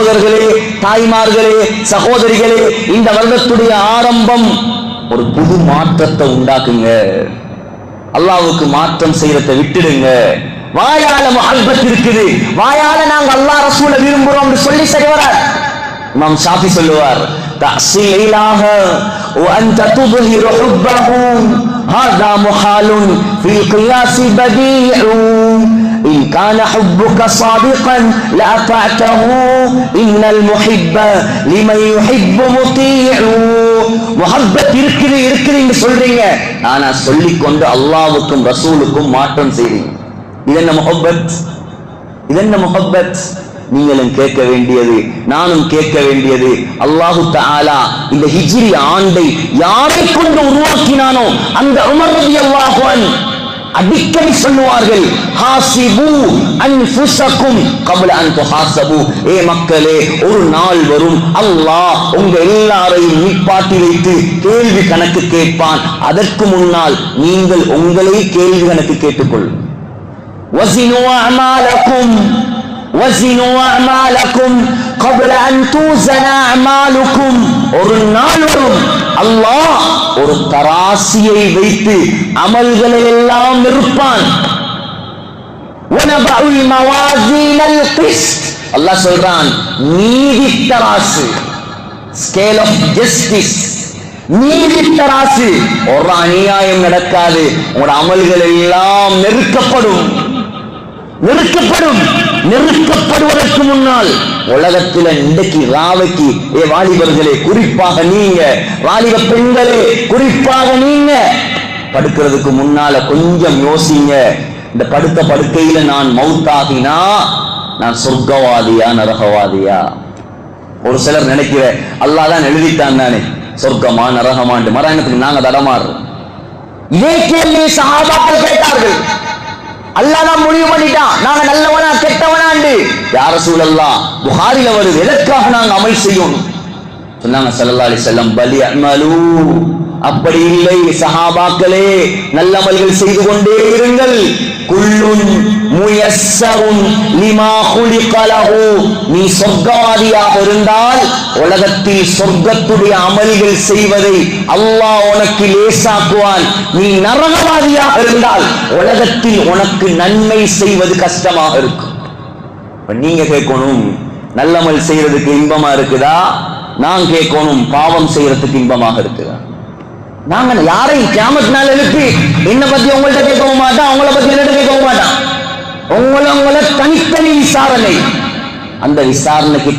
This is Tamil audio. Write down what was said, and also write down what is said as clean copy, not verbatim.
வாலிபர்களே, தாய்மார்களே, சகோதரிகளே, இந்த வருடத்துடைய ஆரம்பம் ஒரு புது மாற்றத்தை உண்டாக்குங்க. அல்லாஹ்வுக்கு மாற்றம் செய்யறதை விட்டுடுங்க. வாயால முஹப்பத் இருக்குது, வாயால நாங்க அல்லாஹ் ரசூலை விரும்புறோம் சொல்லி சரி வராது. இமாம் ஷாஃபி சொல்லுவார், தஹ்சில் இலாஹ வ அன்த துظஹிரு ஹுப்பஹு ஹாதா முஹாலுன் ஃபில் கியாஸ் பதீஉ இன் கான ஹுப்புக சாதிகன் லஅதஅதஹு இன்னல் முஹிப்ப லிமன் யுஹிப்பு முதீஉ. முஹப்பத் இருக்குன்னு சொல்றீங்க, ஆனா சொல்லிக்கொண்டு அல்லாஹ்வுக்கும் ரசூலுக்கும் மாற்றம் செய்றீங்க. இதென்ன முஹப்பத்? இதென்ன முஹப்பத்? நீங்களும் கேட்க வேண்டியது, நானும் கேட்க வேண்டியது, அல்லாஹு தஆலா இந்த ஹிஜ்ரி ஆண்டை யாரை கொண்டு உருவாக்கினானோ அந்த உமர் ரலியல்லாஹு அன்ஹு அடிக்கடி சொல்லுவார்கள், ஹாசிபு அன்ஃபுஸக்கும் கப்ல அன் துஹாசபு. ஏ மக்களே, ஒரு நாள் வரும் அல்லாஹ் உங்க எல்லாரையும் நிப்பாட்டி வைத்து கேள்வி கணக்கு கேட்பான். அதற்கு முன்னால் நீங்கள் உங்களை கேள்வி கணக்கு கேட்டுக்கொள். வஸினு அமாலக்கும் وزنوا أعمالكم قبل أن توزن أعمالكم. ஒரு நாள் வரும் அல்லாஹ் ஒரு தராசியை வைத்து அமல்களை எல்லாம் நிறுப்பான். وَنَضَعُ الْمَوَازِينَ الْقِسْطَ. அல்லாஹ் சொல்றான், நீதி தராசு, ஸ்கேல் ஆஃப் ஜஸ்டிஸ், நீதி தராசு. ஒரு அநியாயம் நடக்காது, உங்களோட அமல்கள் எல்லாம் நெருக்கப்படும். நெருக்கப்படுவதற்கு முன்னால் உலகத்தில் இன்றைக்கு ராவைக்கு, ஏ வாலிபர்களே, குறிப்பாக நீங்க வாலிப பெண்களே, குறிப்பாக நீங்க படுக்கிறதுக்கு முன்னால கொஞ்சம் யோசிங்க. இந்த படுத்த படுக்கையில நான் மௌத்தாகினா நான் சொர்க்கவாதியா நரகவாதியா? ஒரு சிலர் நினைக்கிற அல்லாஹ் தான் எழுதிட்டான் தானே சொர்க்கமா நரகமாண்டு, மரணத்துக்கு நாங்க தடமாறுறோம். இதே கேள்வி சஹாபாக்கள் கேட்டார்கள். அல்லாஹ் தான் முடிவு பண்ணிட்டான், நாங்க நல்லவனா கெட்டவனாண்டு. யா ரசூலல்லாஹ், புகாரில வருது, எதற்காக நாங்க அமல் செய்யணும் சொன்னாங்க ஸல்லல்லாஹு அலைஹி வஸல்லம், பலி அமலு. அப்படி இல்லை சஹாபாக்களே, நல்லமல்கள் செய்து கொண்டே இருங்கள். குல்லுன் முயஸ்ஸருன் லிமா குலிக லஹு. நீ சொர்க்கவாதியாக இருந்தால் உலகத்தில் சொர்க்கத்துடைய அமல்கள் செய்வதை அல்லாஹ் உனக்கு லேசாக்குவான். நீ நரகவாதியாக இருந்தால் உலகத்தில் உனக்கு நன்மை செய்வது கஷ்டமாக இருக்கும். நீங்க கேட்கணும், நல்லமல் செய்யறதுக்கு இன்பமா இருக்குதா? நான் கேட்கணும், பாவம் செய்யறதுக்கு இன்பமாக இருக்குதா? நாங்க யாரையும் கியாமத் நாள் எழுப்பி என்ன பத்தி உங்கள்ட்ட கேட்கவும் மாட்டான், அவங்கள பத்தி என்ன கேட்கவும் மாட்டான். உங்களை தனித்தனி விசாரணை, அந்த விசாரணைக்கு